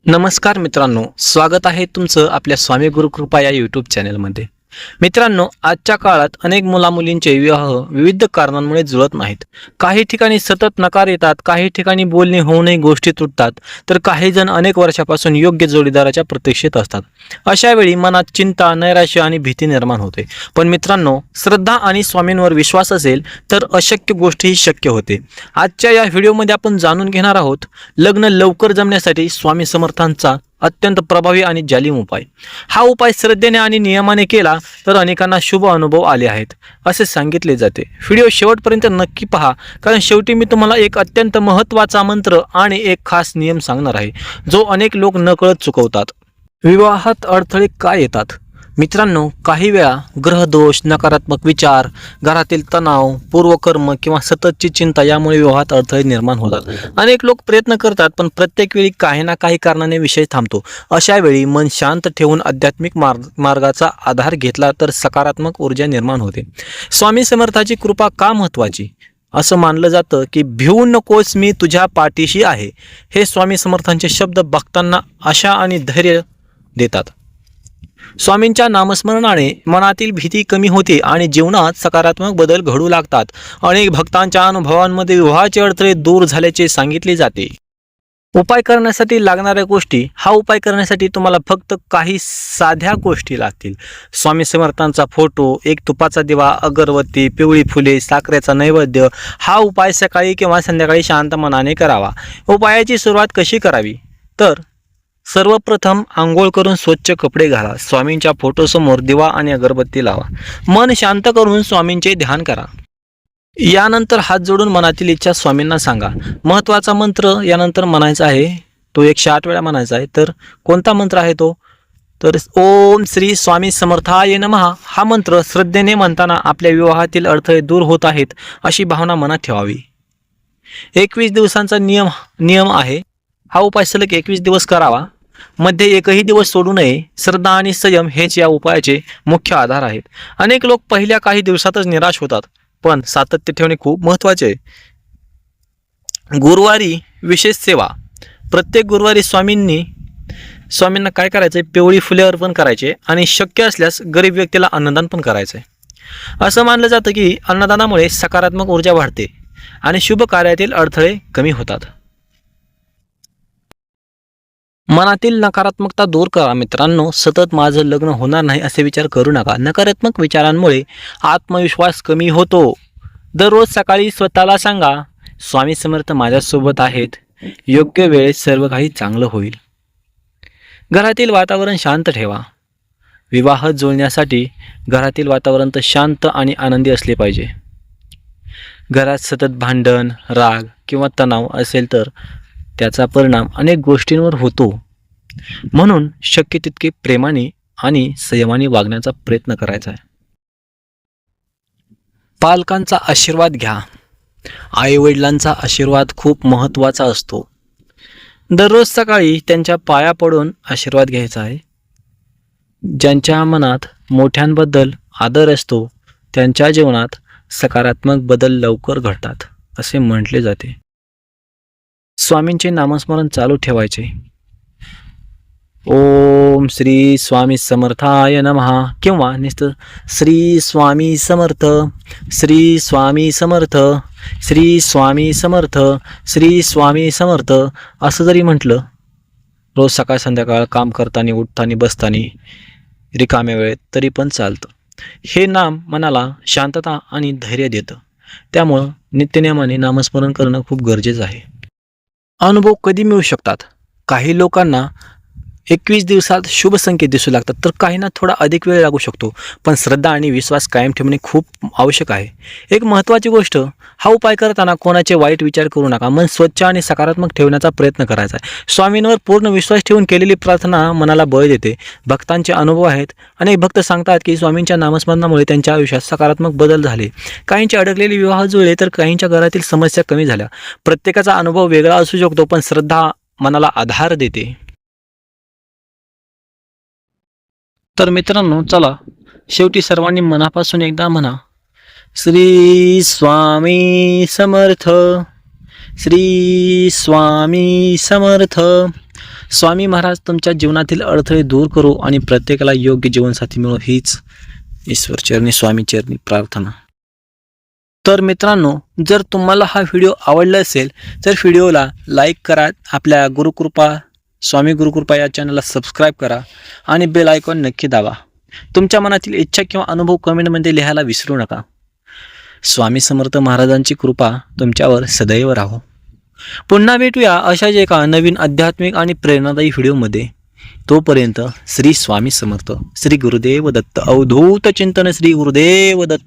नमस्कार मित्रांनो, स्वागत आहे तुमचं आपल्या स्वामी गुरुकृपा या यूट्यूब चॅनलमध्ये. मित्रांनो, आजच्या काळात अनेक मुलामुलींचे विवाह विविध कारणांमुळे जुळत नाहीत. काही ठिकाणी सतत नकार येतात, काही ठिकाणी बोलणे होऊनही गोष्टी तुटतात, तर काही जण अनेक वर्षापासून योग्य जोडीदाराच्या प्रतीक्षेत असतात. अशा वेळी मनात चिंता, नैराश्य आणि भीती निर्माण होते. पण मित्रांनो, श्रद्धा आणि स्वामींवर विश्वास असेल तर अशक्य गोष्टीही शक्य होते. आजच्या या व्हिडिओमध्ये आपण जाणून घेणार आहोत लग्न लवकर जमण्यासाठी स्वामी समर्थांचा अत्यंत प्रभावी आणि जालिम उपाय. हा उपाय श्रद्धेने आणि नियमाने केला तर अनेकांना शुभ अनुभव आले आहेत असे सांगितले जाते. व्हिडिओ शेवटपर्यंत नक्की पहा, कारण शेवटी मी तुम्हाला एक अत्यंत महत्त्वाचा मंत्र आणि एक खास नियम सांगणार आहे जो अनेक लोक नकळत चुकवतात. विवाहात अडथळे काय येतात? मित्रांनो, काही वेळा ग्रहदोष, नकारात्मक विचार, घरातील तणाव, पूर्वकर्म किंवा सततची चिंता यामुळे विवाहात अडथळे निर्माण होतात. अनेक लोक प्रयत्न करतात, पण प्रत्येक वेळी काही ना काही कारणाने विषय थांबतो. अशा वेळी मन शांत ठेवून आध्यात्मिक मार्गाचा आधार घेतला तर सकारात्मक ऊर्जा निर्माण होते. स्वामी समर्थाची कृपा का महत्त्वाची? असं मानलं जातं की भिवू नकोस, मी तुझ्या पाठीशी आहे. हे स्वामी समर्थांचे शब्द भक्तांना आशा आणि धैर्य देतात. स्वामींच्या नामस्मरणाने मनातील भीती कमी होते आणि जीवनात सकारात्मक बदल घडू लागतात. अनेक भक्तांच्या अनुभवांमध्ये विवाहाचे अडथळे दूर झाल्याचे सांगितले जाते. उपाय करण्यासाठी लागणाऱ्या गोष्टी. हा उपाय करण्यासाठी तुम्हाला फक्त काही साध्या गोष्टी लागतील. स्वामी समर्थांचा फोटो, एक तुपाचा दिवा, अगरबत्ती, पिवळी फुले, साखरेचा नैवेद्य. हा उपाय सकाळी किंवा संध्याकाळी शांत मनाने करावा. उपायाची सुरुवात कशी करावी? तर सर्वप्रथम आंघोळ करून स्वच्छ कपडे घाला. स्वामींच्या फोटोसमोर दिवा आणि अगरबत्ती लावा. मन शांत करून स्वामींचे ध्यान करा. यानंतर हात जोडून मनातील इच्छा स्वामींना सांगा. महत्त्वाचा मंत्र यानंतर म्हणायचा आहे, तो 108 वेळा म्हणायचा आहे. तर कोणता मंत्र आहे तो? तर ओम श्री स्वामी समर्थाय नमः. हा मंत्र श्रद्धेने म्हणताना आपल्या विवाहातील अडथळे दूर होत आहेत अशी भावना मनात ठेवावी. 21 दिवसांचा नियम आहे. हा उपाय सलग 21 दिवस करावा. मध्ये एकही दिवस सोडू नये. श्रद्धा आणि संयम हेच या उपायाचे मुख्य आधार आहेत. अनेक लोक पहिल्या काही दिवसातच निराश होतात, पण सातत्य ठेवणे खूप महत्त्वाचे आहे. गुरुवारी विशेष सेवा. प्रत्येक गुरुवारी स्वामींना काय करायचं? पिवळी फुले अर्पण करायचे आणि शक्य असल्यास गरीब व्यक्तीला अन्नदान पण करायचे. असं मानलं जातं की अन्नदानामुळे सकारात्मक ऊर्जा वाढते आणि शुभ कार्यातील अडथळे कमी होतात. मनातील नकारात्मकता दूर करा. मित्रांनो, सतत माझं लग्न होणार नाही असे विचार करू नका. नकारात्मक विचारांमुळे आत्मविश्वास कमी होतो. दररोज सकाळी स्वतःला सांगा, स्वामी समर्थ माझ्यासोबत आहेत, योग्य वेळेत सर्व काही चांगलं होईल. घरातील वातावरण शांत ठेवा. विवाह जुळण्यासाठी घरातील वातावरण तर शांत आणि आनंदी असले पाहिजे. घरात सतत भांडण, राग किंवा तणाव असेल तर त्याचा परिणाम अनेक गोष्टींवर होतो. म्हणून शक्य तितके प्रेमाने आणि संयमाने वागण्याचा प्रयत्न करायचा आहे. पालकांचा आशीर्वाद घ्या. आईवडिलांचा आशीर्वाद खूप महत्त्वाचा असतो. दररोज सकाळी त्यांच्या पाया पडून आशीर्वाद घ्यायचा आहे. ज्यांच्या मनात मोठ्यांबद्दल आदर असतो त्यांच्या जीवनात सकारात्मक बदल लवकर घडतात असे म्हटले जाते. स्वामींचे नामस्मरण चालू ठेवायचे. ओम श्री स्वामी समर्थाय नमः किंवा नुसतं श्री स्वामी समर्थ, श्री स्वामी समर्थ, श्री स्वामी समर्थ, श्री स्वामी समर्थ असं जरी म्हटलं रोज सकाळ संध्याकाळ काम करताना, उठताना, बसताना, रिकाम्या वेळेत तरी पण चालतं. हे नाम मनाला शांतता आणि धैर्य देतं. त्यामुळं नित्यनेमाने नामस्मरण करणं खूप गरजेचं आहे. अनुभव कधी मिळू शकतात? काही लोकांना 21 दिवसात शुभ संकेत दिसू लागतात, तर काहींना थोडा अधिक वेळ लागू शकतो. पण श्रद्धा आणि विश्वास कायम ठेवणे खूप आवश्यक आहे. एक महत्त्वाची गोष्ट, हा उपाय करताना कोणाचे वाईट विचार करू नका. मन स्वच्छ आणि सकारात्मक ठेवण्याचा प्रयत्न करायचा आहे. स्वामींवर पूर्ण विश्वास ठेवून केलेली प्रार्थना मनाला बळ देते. भक्तांचे अनुभव आहेत. अनेक भक्त सांगतात की स्वामींच्या नामस्मरणामुळे त्यांच्या आयुष्यात सकारात्मक बदल झाले. काहींचे अडकलेले विवाह जुळले तर काहींच्या घरातील समस्या कमी झाल्या. प्रत्येकाचा अनुभव वेगळा असू शकतो, पण श्रद्धा मनाला आधार देते. तर मित्रांनो, चला शेवटी सर्वांनी मनापासून एकदा म्हणा, श्री स्वामी समर्थ, श्री स्वामी समर्थ, स्वामी महाराज तुमच्या जीवनातील अडथळे दूर करो आणि प्रत्येकाला योग्य जीवनसाथी मिळो, हीच ईश्वर चरणी स्वामी चरणी प्रार्थना. तर मित्रांनो, जर तुम्हाला हा व्हिडिओ आवडला असेल तर व्हिडिओला लाईक करा, आपल्या गुरुकृपा स्वामी गुरुकृपा या चॅनलला सबस्क्राईब करा आणि बेल आयकॉन नक्की दाबा. तुमच्या मनातील इच्छा किंवा अनुभव कमेंटमध्ये लिहायला विसरू नका. स्वामी समर्थ महाराजांची कृपा तुमच्यावर सदैव राहो. पुन्हा भेटूया अशाच एका नवीन आध्यात्मिक आणि प्रेरणादायी व्हिडिओमध्ये. तोपर्यंत श्री स्वामी समर्थ. श्री गुरुदेव दत्त. अवधूत चिंतन. श्री गुरुदेव दत्त.